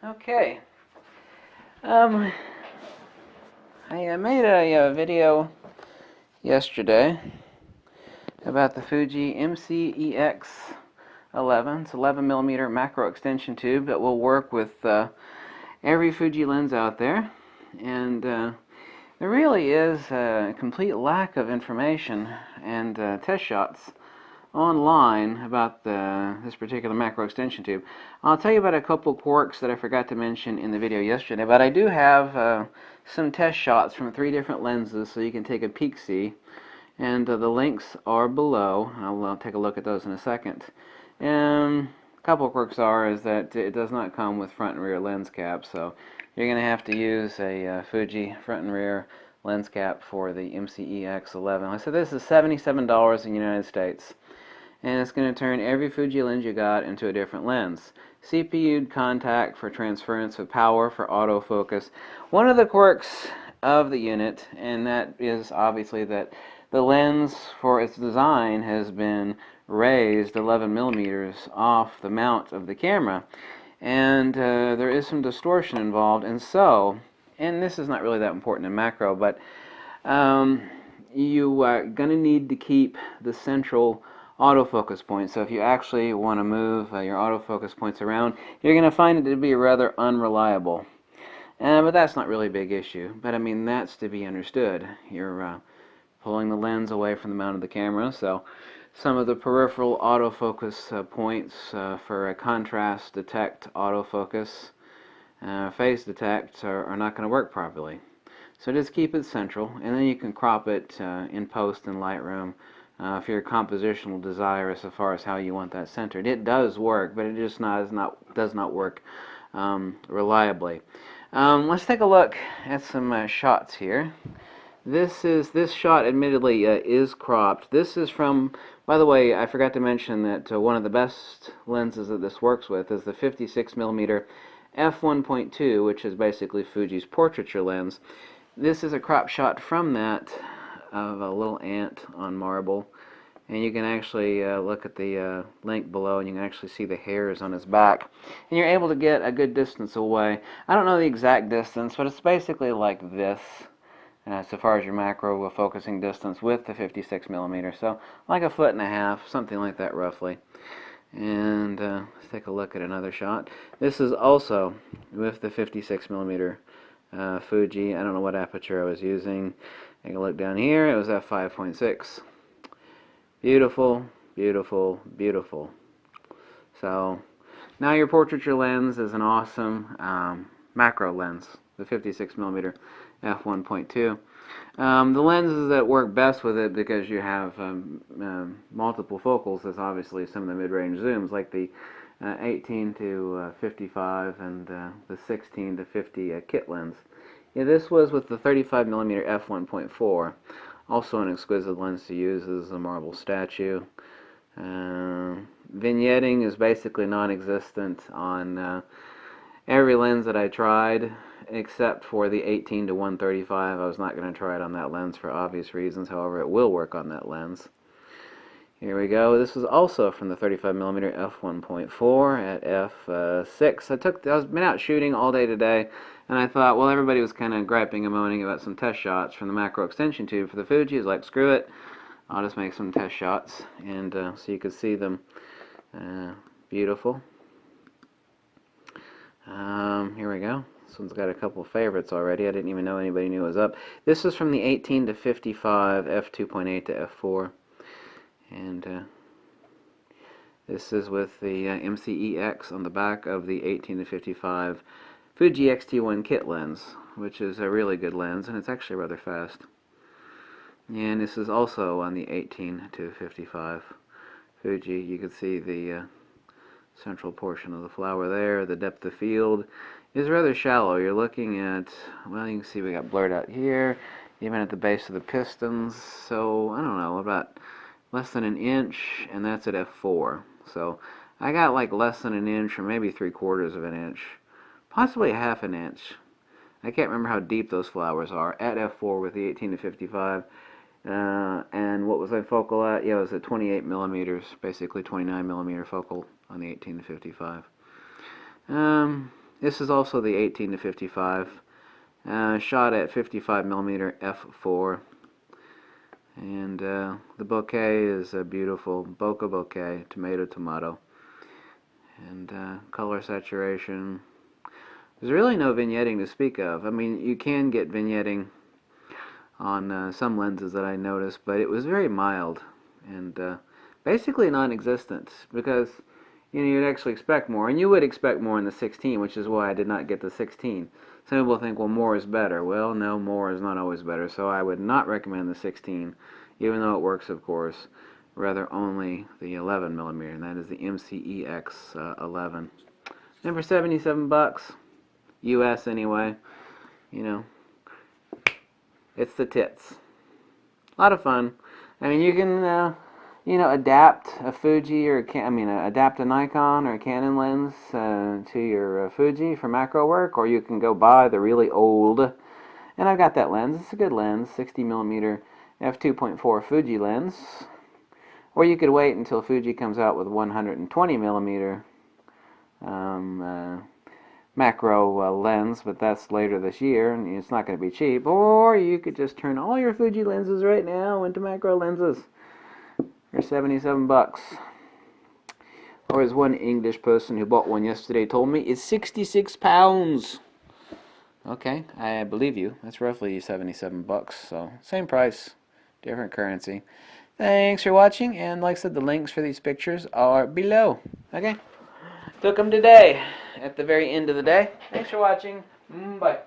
Okay. I made a video yesterday about the Fuji MCEX-11. It's 11mm macro extension tube that will work with every Fuji lens out there. And there really is a complete lack of information and test shots online about this particular macro extension tube. I'll tell you about a couple quirks that I forgot to mention in the video yesterday, but I do have some test shots from 3 different lenses so you can take a peek-see, and the links are below. I'll take a look at those in a second. A couple quirks is that it does not come with front and rear lens caps, so you're going to have to use a Fuji front and rear lens cap for the MCEX-11. So this is $77 in the United States. And it's going to turn every Fuji lens you got into a different lens. CPU contact for transference of power for autofocus. One of the quirks of the unit, and that is obviously that the lens for its design has been raised 11 millimeters off the mount of the camera. And there is some distortion involved, and this is not really that important in macro, but you are going to need to keep the central autofocus point. So if you actually want to move your autofocus points around, you're going to find it to be rather unreliable. But that's not really a big issue. But I mean, that's to be understood. You're pulling the lens away from the mount of the camera, so some of the peripheral autofocus points for a contrast detect autofocus, phase detect are not going to work properly. So just keep it central, and then you can crop it in post in Lightroom if you're compositional desirous as far as how you want that centered. It does work, but it just does not work reliably. Let's take a look at some shots here. This shot admittedly is cropped. This is from, by the way, I forgot to mention that one of the best lenses that this works with is the 56mm f1.2, which is basically Fuji's portraiture lens. This is a crop shot from that of a little ant on marble, and you can actually look at the link below, and you can actually see the hairs on his back, and you're able to get a good distance away. I don't know the exact distance, but it's basically like this so far as your macro focusing distance with the 56mm, so like 1.5 feet, something like that roughly. And let's take a look at another shot. This is also with the 56mm Fuji. I don't know what aperture I was using. Take a look down here. It was at 5.6. Beautiful, beautiful, beautiful. So now your portraiture lens is an awesome macro lens, the 56mm f1.2. The lenses that work best with it, because you have multiple focals, is obviously some of the mid-range zooms, like the 18 to 55 and the 16 to 50 kit lens. Yeah, this was with the 35mm f1.4, also an exquisite lens to use. This is a marble statue. Vignetting is basically non-existent on every lens that I tried, except for the 18 to 135. I was not going to try it on that lens for obvious reasons. However, it will work on that lens. Here we go. This is also from the 35mm f1.4 at f6. I've been out shooting all day today, and I thought, well, everybody was kind of griping and moaning about some test shots from the macro extension tube for the Fuji. I was like, screw it, I'll just make some test shots, and so you can see them. Beautiful. Here we go. This one's got a couple favorites already. I didn't even know anybody knew it was up. This is from the 18 to 55 f2.8 to f4. And this is with the MCEX on the back of the 18 to 55 Fuji X-T1 kit lens, which is a really good lens, and it's actually rather fast. And this is also on the 18 to 55 Fuji. You can see the central portion of the flower there. The depth of field is rather shallow. You're looking at, well, you can see we got blurred out here, even at the base of the pistons. So, I don't know, about less than an inch, and that's at f4. So I got like less than an inch, or maybe 3/4 of an inch, possibly a half an inch. I can't remember how deep those flowers are at f4 with the 18 to 55. And what was I focal at? Yeah, it was at 28 millimeters, basically 29mm focal on the 18 to 55. This is also the 18 to 55, shot at 55mm f4. And the bouquet is a beautiful bokeh bouquet, tomato. And color saturation. There's really no vignetting to speak of. I mean, you can get vignetting on some lenses that I noticed, but it was very mild and basically non-existent, because you'd actually expect more, and you would expect more in the 16, which is why I did not get the 16. Some people think, well, more is better. Well, no, more is not always better, so I would not recommend the 16, even though it works, of course, rather only the 11mm, and that is the MCEX-11. And for 77 bucks, US anyway, it's the tits. A lot of fun. I mean, you can, adapt a Fuji or adapt a Nikon or a Canon lens to your Fuji for macro work, or you can go buy the really old, and I've got that lens. It's a good lens, 60mm f2.4 Fuji lens. Or you could wait until Fuji comes out with 120mm macro lens, but that's later this year, and it's not going to be cheap. Or you could just turn all your Fuji lenses right now into macro lenses for 77 bucks. Or as one English person who bought one yesterday told me, it's 66 pounds. Okay, I believe you. That's roughly 77 bucks, so same price, different currency. Thanks for watching, and like I said, the links for these pictures are below. Okay? Took them today, at the very end of the day. Thanks for watching. Bye.